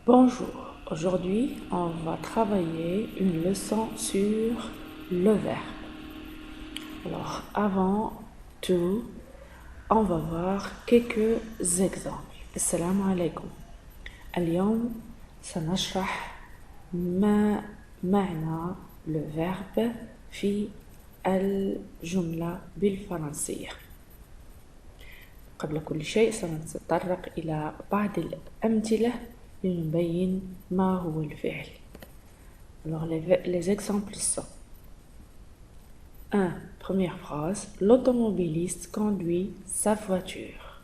Bonjour, aujourd'hui on va travailler une leçon sur le verbe. Alors avant tout, on va voir quelques exemples. Assalamu alaikum. اليوم سنشرح ما معنى le verbe في الجملة بالفرنسية. قبل كل شيء سنتطرق إلى بعض الأمثلة لنبين ما هو الفعل. Alors les exemples sont 1. Première phrase, l'automobiliste conduit sa voiture.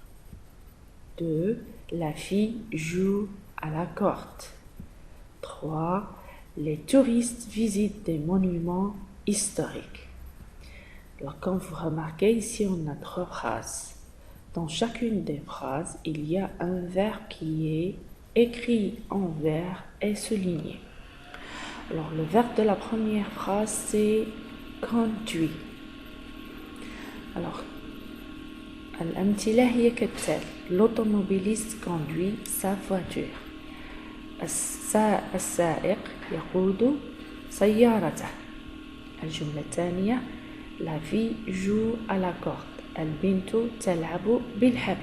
2. La fille joue à la corde. 3. Les touristes visitent des monuments historiques. Alors comme vous remarquez, ici on a 3 phrases. Dans chacune des phrases, il y a un verbe qui est écrit en vert et souligné. Alors le verbe de la première phrase c'est conduit. Alors الأمثلة هي كالتالي: l'automobiliste conduit sa voiture. السائق يقود سيارته. الجملة الثانية: la fille joue à la corde. البنت تلعب بالحبل.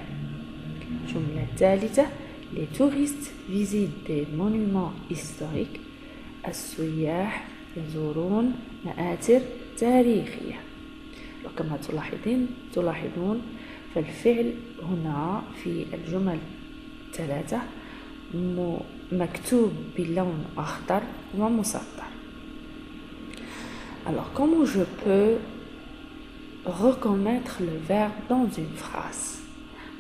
الجملة الثالثة: les touristes visitent des monuments historiques. السياح يزورون مآثر تاريخية. وكما تلاحظون فالفعل هنا في الجمل 3 مكتوب باللون أخضر ومسطر. Alors comment je peux reconnaître le verbe dans une phrase?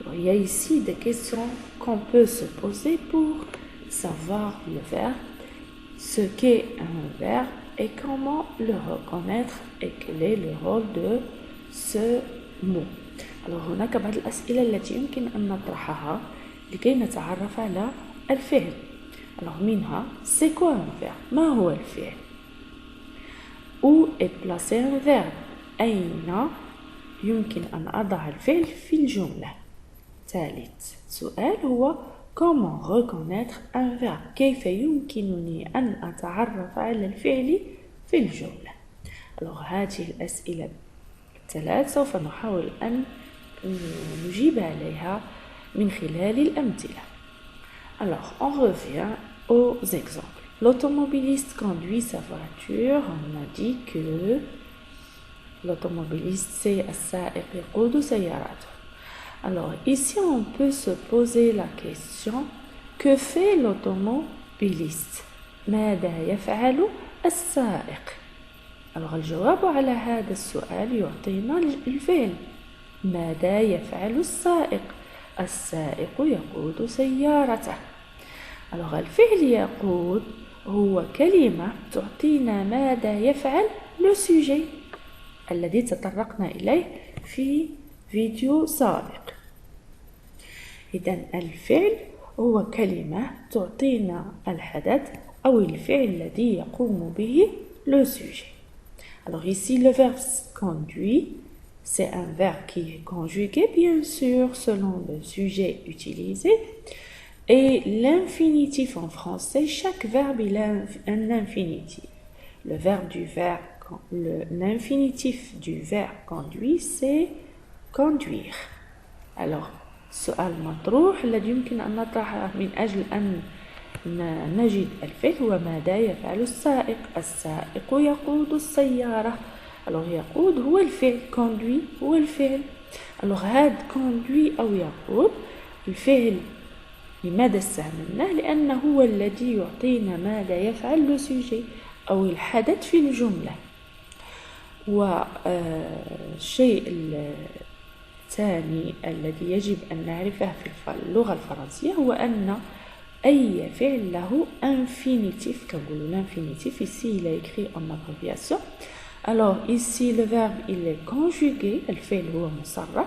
Alors, il y a ici des questions qu'on peut se poser pour savoir le verbe, ce qu'est un verbe et comment le reconnaître et quel est le rôle de ce mot. Alors هناك بعض الأسئلة التي يمكن أن نطرحها لكي نتعرف على الفعل. Alors منها c'est quoi un verbe? ما هو الفعل؟ Où est placé un verbe? أين يمكن أن أضع الفعل في الجملة؟ ثالث سؤال هو comment reconnaître un verbe؟ كيف يمكنني أن أتعرف على الفعل في الجملة؟ Alors هذه الأسئلة الثلاث سوف نحاول أن نجيب عليها من خلال الأمثلة. Alors on revient aux exemples. L'automobiliste conduit sa voiture. On a dit que l'automobiliste c'est السائق يقود سيارته. Alors ici on peut se poser la question: que fait l'automobiliste? ماذا يفعل السائق؟ Alors الجواب على هذا السؤال يعطينا الفعل. ماذا يفعل السائق؟ السائق يقود سيارته. Alors الفعل يقود هو كلمة تعطينا ماذا يفعل le sujet الذي تطرقنا إليه في فيديو سابق. إذن الفعل هو كلمة تعطينا الحدث أو الفعل الذي يقوم به le sujet. Alors ici le verbe conduit, c'est un verbe qui est conjugué bien sûr selon le sujet utilisé. Et l'infinitif en français, chaque verbe il a un infinitif. L'infinitif du verbe conduit c'est conduire. Alors السؤال المطروح الذي يمكن أن نطرحه من أجل أن نجد الفعل هو ماذا يفعل السائق؟ السائق يقود السيارة. Alors يقود هو الفعل، conduit هو الفعل. Alors هذا conduit أو يقود الفعل لماذا استعملناه؟ لأنه هو الذي يعطينا ماذا يفعل le sujet أو الحدث في الجملة. والشيء الثاني الذي يجب أن نعرفه في اللغة الفرنسية هو أن أي فعل له infinitif. كنقولوا l'infinitif ici il est écrit en abréviation. Alors ici le verbe il est conjugué، الفعل هو مصرف،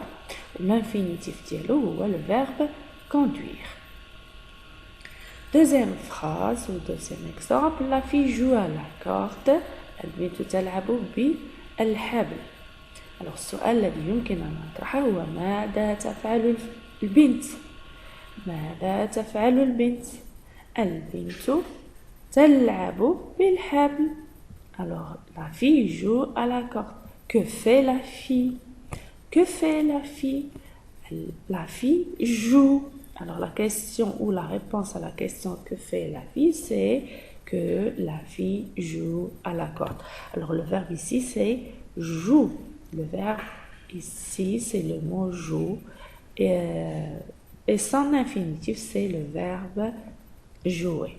l'infinitif ديالو هو le verbe conduire. Deuxième phrase ou deuxième exemple: la fille joue à la corde. البنت تلعب بالحبل. Alors السؤال الذي يمكن أن نطرحه هو ماذا تفعل البنت؟ ماذا تفعل البنت؟ البنت تلعب بالحبل. Alors, la fille joue à la corde. Que fait la fille? Que fait la fille? La fille joue. Alors, la question ou la réponse à la question que fait la fille, c'est que la fille joue à la corde. Alors, le verbe ici, c'est joue. Le verbe ici, c'est le mot joue. Et son infinitif, c'est le verbe jouer.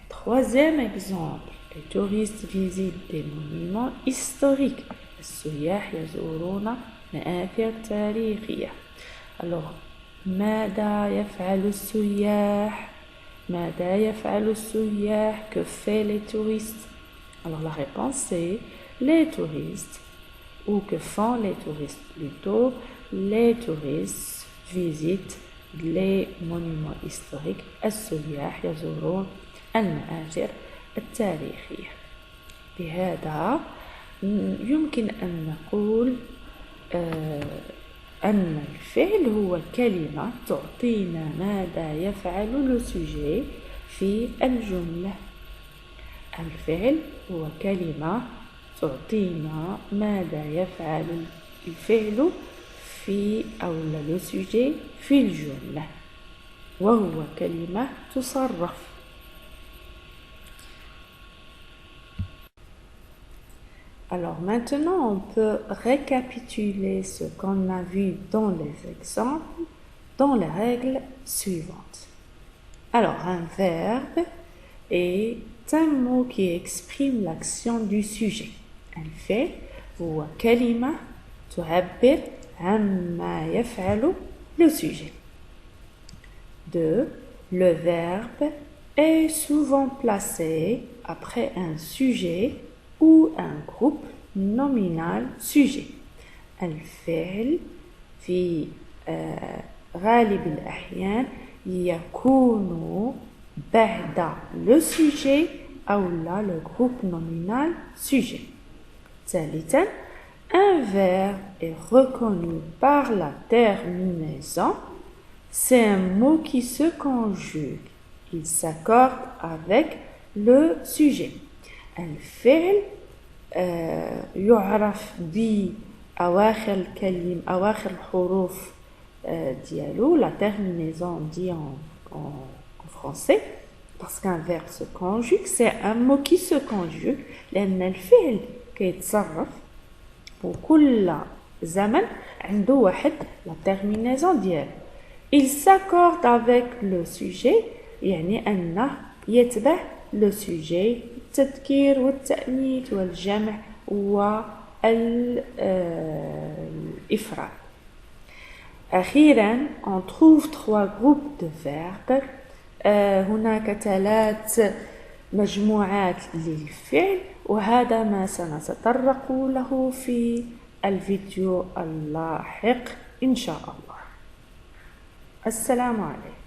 Troisième exemple. Les touristes visitent des monuments historiques. السياح يزورون مآثر تاريخية. Alors, ماذا يفعل السياح? ماذا يفعل السياح? Que fait les touristes? Alors, la réponse c'est les touristes. Ou que font les touristes? Plutôt, les touristes visitent les monuments historiques. السياح يزورون المآثر التاريخية. بهذا يمكن أن نقول أن الفعل هو كلمة تعطينا ماذا يفعل le sujet في الجملة. الفعل هو كلمة تعطينا ماذا يفعل الفعل في أو le sujet في الجملة، وهو كلمة تصرف. Alors maintenant, on peut récapituler ce qu'on a vu dans les exemples, dans les règles suivantes. Alors, un verbe est un mot qui exprime l'action du sujet. الفعل هو كلمة تعبر عما يفعل le sujet. 2. Le verbe est souvent placé après un sujet ou un groupe nominal sujet. الفعل في غالب الأحيان يكون بعد le sujet أو لا le groupe nominal sujet. ثالثا, un verbe est reconnu par la terminaison. C'est un mot qui se conjugue. Il s'accorde avec le sujet. الفعل يعرف بأواخر الكلم أواخر الحروف ديالو. La terminaison dit en français, parce qu'un verbe se conjugue, c'est un mot qui se conjugue لأن الفعل كيتصرف وكل زمن عنده واحد la terminaison ديالو. Il s'accorde avec le sujet, يعني أنه يتبع le sujet, التذكير والتأنيث والجمع والإفراد. أخيرا, on trouve 3 groupes de verbes. هناك 3 مجموعات للفعل، وهذا ما سنتطرق له في الفيديو اللاحق إن شاء الله. السلام عليكم.